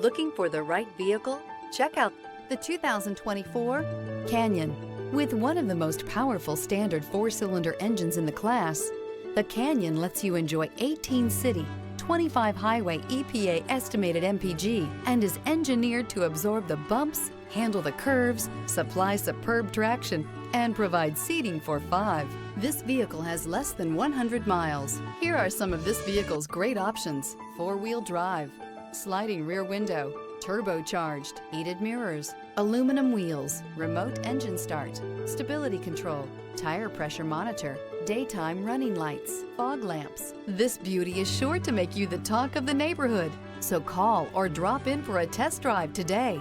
Looking for the right vehicle? Check out the 2024 Canyon. With one of the most powerful standard four-cylinder engines in the class, the Canyon lets you enjoy 18 city, 25 highway EPA estimated MPG, and is engineered to absorb the bumps, handle the curves, supply superb traction, and provide seating for 5. This vehicle has less than 100 miles. Here are some of this vehicle's great options: four-wheel drive, sliding rear window, turbocharged, heated mirrors, aluminum wheels, remote engine start, stability control, tire pressure monitor, daytime running lights, fog lamps. This beauty is sure to make you the talk of the neighborhood. So call or drop in for a test drive today.